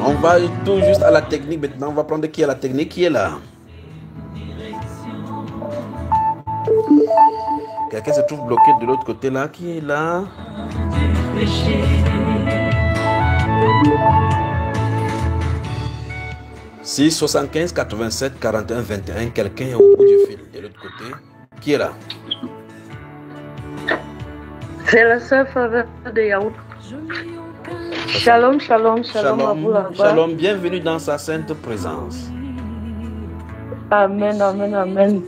On va tout juste à la technique maintenant. On va prendre qui est la technique, qui est là. Quelqu'un se trouve bloqué de l'autre côté là. Qui est là? 6 75 87 41 21. Quelqu'un est au bout du fil de l'autre côté. Qui est là? C'est la sœur Faveur de Yaourt. Shalom, shalom, shalom à vous là-bas. Shalom, bienvenue dans sa sainte présence. Amen, amen, amen.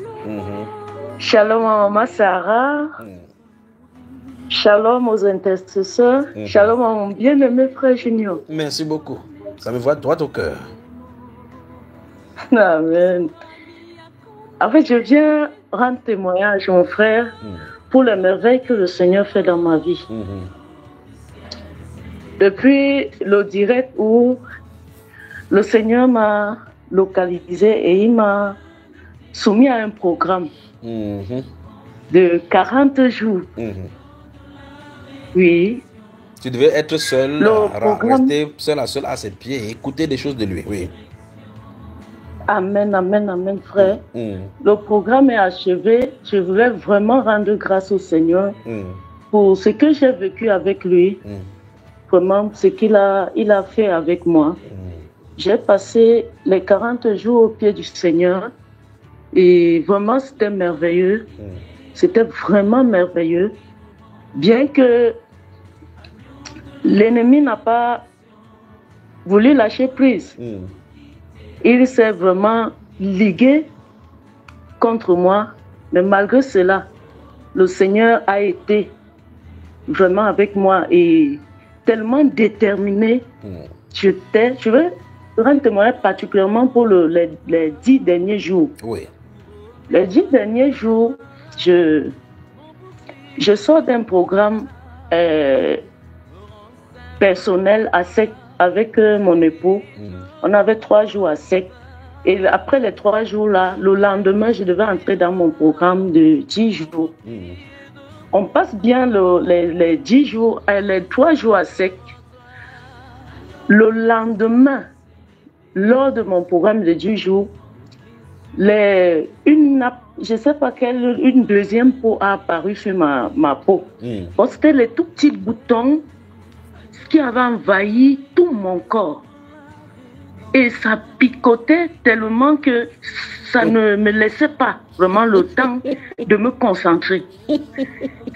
Shalom à maman Sarah. Shalom aux intercesseurs. Shalom à mon bien-aimé frère Junior. Merci beaucoup. Ça me va droit au cœur. Amen. En fait, je viens rendre témoignage, mon frère, pour les merveilles que le Seigneur fait dans ma vie. Depuis le direct où le Seigneur m'a localisé et il m'a soumis à un programme de 40 jours. Oui. Tu devais être seul, rester seul à ses pieds et écouter des choses de lui. Oui. Amen, amen, amen, frère. Le programme est achevé. Je voulais vraiment rendre grâce au Seigneur pour ce que j'ai vécu avec lui. Vraiment, ce qu'il a fait avec moi. J'ai passé les 40 jours au pied du Seigneur et vraiment, c'était merveilleux. C'était vraiment merveilleux. Bien que l'ennemi n'a pas voulu lâcher prise. Il s'est vraiment ligué contre moi. Mais malgré cela, le Seigneur a été vraiment avec moi et tellement déterminé. Je veux rendre témoignage particulièrement pour les 10 derniers jours. Oui. Les 10 derniers jours, je sors d'un programme personnel à sec avec mon époux. On avait 3 jours à sec. Et après les 3 jours-là, le lendemain, je devais entrer dans mon programme de 10 jours. On passe bien les 10 jours, les 3 jours à sec. Le lendemain, lors de mon programme de 10 jours, je ne sais pas une deuxième peau a apparu sur ma peau. Bon, c'était les tout petits boutons qui avaient envahi tout mon corps. Et ça picotait tellement que ça ne me laissait pas vraiment le temps de me concentrer.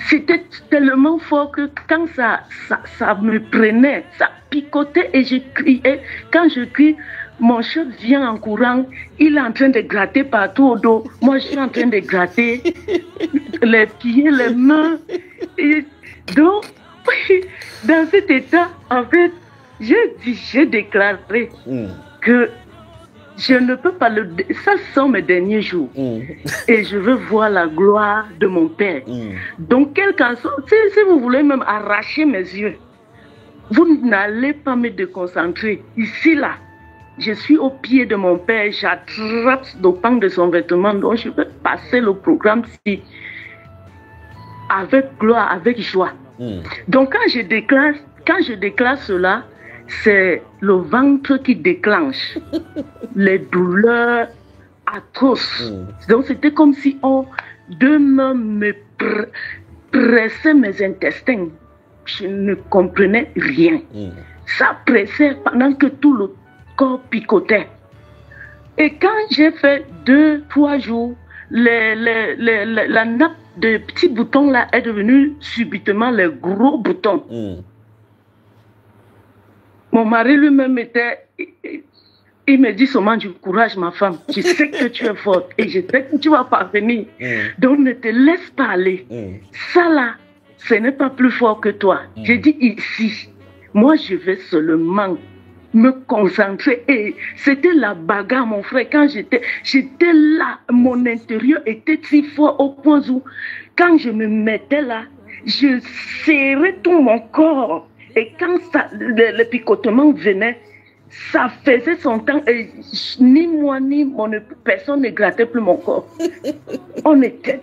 C'était tellement fort que quand ça me prenait, ça picotait et je criais. Quand je crie, mon chef vient en courant, il est en train de gratter partout au dos. Moi, je suis en train de gratter les pieds, les mains. Et donc, dans cet état, en fait, j'ai déclaré que je ne peux pas ça sont mes derniers jours. Et je veux voir la gloire de mon Père. Donc, quel qu'en soit, si vous voulez même arracher mes yeux, vous n'allez pas me déconcentrer. Ici, là, je suis au pied de mon Père, j'attrape le pan de son vêtement, donc je vais passer le programme avec gloire, avec joie. Donc, quand je déclare cela, c'est le ventre qui déclenche les douleurs atroces. Donc, c'était comme si deux mains me pressaient mes intestins. Je ne comprenais rien. Ça pressait pendant que tout le corps picotait. Et quand j'ai fait 2-3 jours, la nappe de petits boutons là est devenue subitement les gros boutons. Mon mari lui-même il me dit seulement du courage, ma femme. Je sais que tu es forte et je sais que tu vas parvenir. Donc ne te laisse pas aller. Ça là, ce n'est pas plus fort que toi. J'ai dit ici, moi je vais seulement me concentrer. Et c'était la bagarre, mon frère. Quand j'étais là, mon intérieur était si fort au point où, quand je me mettais là, je serrais tout mon corps. Et quand le picotement venait, ça faisait son temps et ni moi ni mon époux, personne ne grattait plus mon corps.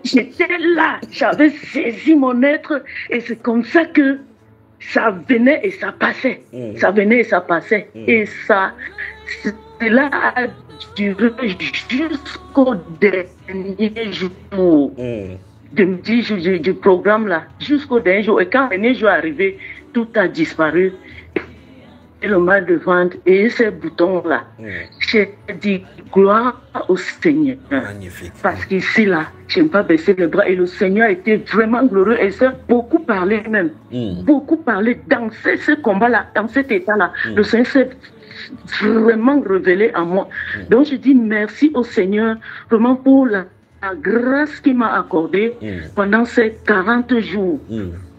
J'étais là, j'avais saisi mon être et c'est comme ça que ça venait et ça passait. Ça venait et ça passait. Et ça, cela a duré jusqu'au dernier jour du programme là. Jusqu'au dernier jour. Et quand le dernier jour est arrivé, tout a disparu. Et le mal de ventre et ces boutons-là. J'ai dit gloire au Seigneur. Magnifique. Parce qu'ici, là, je n'ai pas baissé les bras. Et le Seigneur était vraiment glorieux. Et ça, beaucoup parlé même. Beaucoup parlé dans ce combat-là, dans cet état-là. Le Seigneur s'est vraiment révélé à moi. Donc, je dis merci au Seigneur vraiment pour la grâce qu'il m'a accordée pendant ces 40 jours.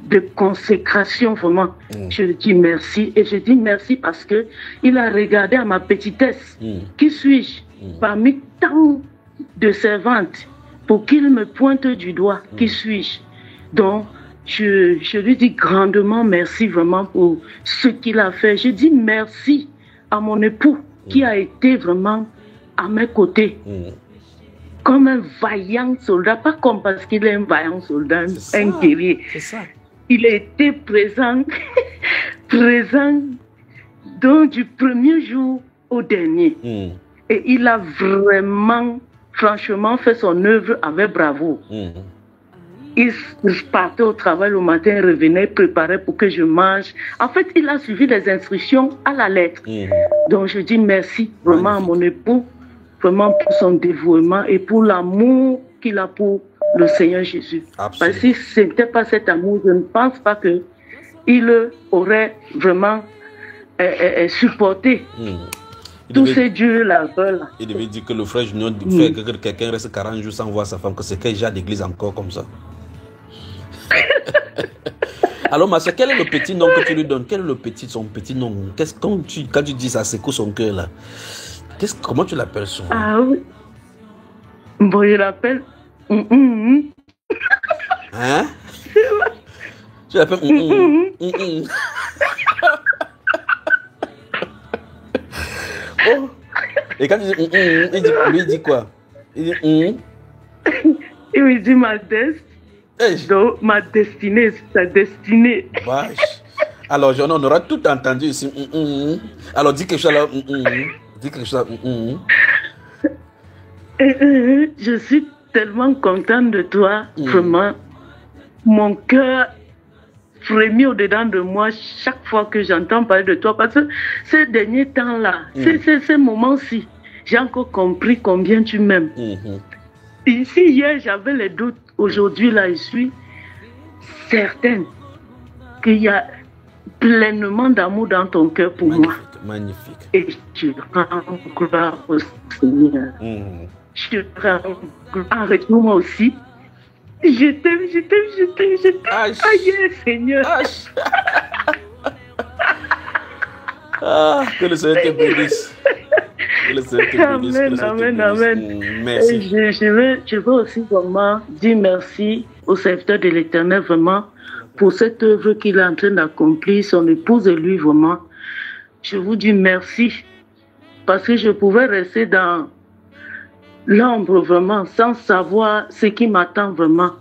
De consécration, vraiment. Je dis merci. Et je dis merci parce que il a regardé à ma petitesse. Qui suis-je parmi tant de servantes pour qu'il me pointe du doigt? Qui suis-je? Donc, je lui dis grandement merci vraiment pour ce qu'il a fait. Je dis merci à mon époux qui a été vraiment à mes côtés. Comme un vaillant soldat, pas comme parce qu'il est un vaillant soldat, un guerrier. C'est ça. Il a été présent, présent donc, du premier jour au dernier. Et il a vraiment, franchement, fait son œuvre avec bravoure. Il partait au travail le matin, revenait, préparait pour que je mange. En fait, il a suivi les instructions à la lettre. Donc, je dis merci vraiment à mon époux, vraiment pour son dévouement et pour l'amour qu'il a pour le Seigneur Jésus. Absolument. Parce que si ce n'était pas cet amour, je ne pense pas qu'il aurait vraiment supporté tous ces dieux-là. Il devait dire que le frère Junior fait que quelqu'un reste 40 jours sans voir sa femme, que c'est quel genre d'église encore comme ça. Alors, ma soeur, quel est le petit nom que tu lui donnes? Quel est son petit nom? Quand tu dis ça, c'est quoi son cœur là? Comment tu l'appelles souvent? Ah oui. Bon, je l'appelle. Hein? Tu l'appelles Oh. Et quand tu dis il dit quoi? Il dit Il me dit ma donc ma destinée, c'est sa destinée. Vache. Alors, on aura tout entendu ici. Alors, dis quelque chose là. Dis quelque chose là. Je suis tellement contente de toi, vraiment. Mon cœur frémit au-dedans de moi chaque fois que j'entends parler de toi. Parce que ces derniers temps-là, ces moments-ci, j'ai encore compris combien tu m'aimes. Ici, hier, j'avais les doutes. Aujourd'hui, là, je suis certaine qu'il y a pleinement d'amour dans ton cœur pour moi. Magnifique. Et je rends gloire au Seigneur. Je rends gloire avec moi aussi. Je t'aime. Aïe, Seigneur. Que le Seigneur te bénisse. Que le Seigneur te bénisse. Amen. Merci. Je veux aussi vraiment dire merci au serviteur de l'Éternel, vraiment, pour cette œuvre qu'il est en train d'accomplir, son épouse et lui, vraiment. Je vous dis merci, parce que je pouvais rester dans l'ombre, vraiment, sans savoir ce qui m'attend vraiment.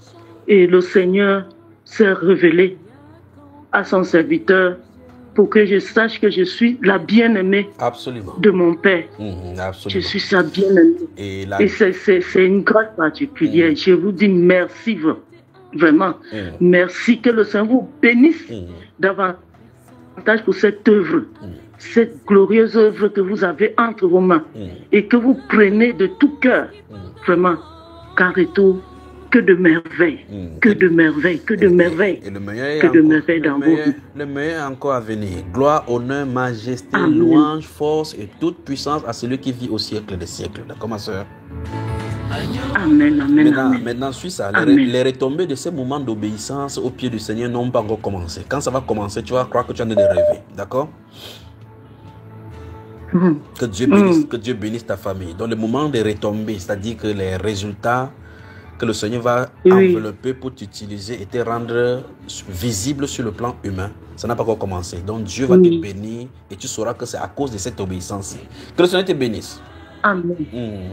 Et le Seigneur s'est révélé à son serviteur pour que je sache que je suis la bien-aimée de mon Père. Je suis sa bien-aimée. Et c'est une grâce particulière. Je vous dis merci, vraiment. Merci, que le Seigneur vous bénisse davantage pour cette œuvre. Cette glorieuse œuvre que vous avez entre vos mains et que vous prenez de tout cœur, vraiment, car retour, que de merveilles, que de merveilles, que de merveilles, que de merveilles dans vos vies. Le meilleur est encore à venir. Gloire, honneur, majesté, louange, force et toute puissance à celui qui vit au siècle des siècles. D'accord, ma soeur? Amen. Maintenant, suis ça. Les retombées de ces moments d'obéissance au pied du Seigneur n'ont pas encore commencé. Quand ça va commencer, tu vas croire que tu es en train de rêver. D'accord? Que Dieu bénisse ta famille. Dans le moment des retombées, c'est-à-dire que les résultats que le Seigneur va envelopper pour t'utiliser et te rendre visible sur le plan humain, ça n'a pas encore commencé. Donc Dieu va te bénir et tu sauras que c'est à cause de cette obéissance. Que le Seigneur te bénisse. Amen.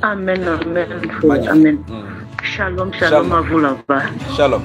Amen. Shalom à vous là-bas. Shalom.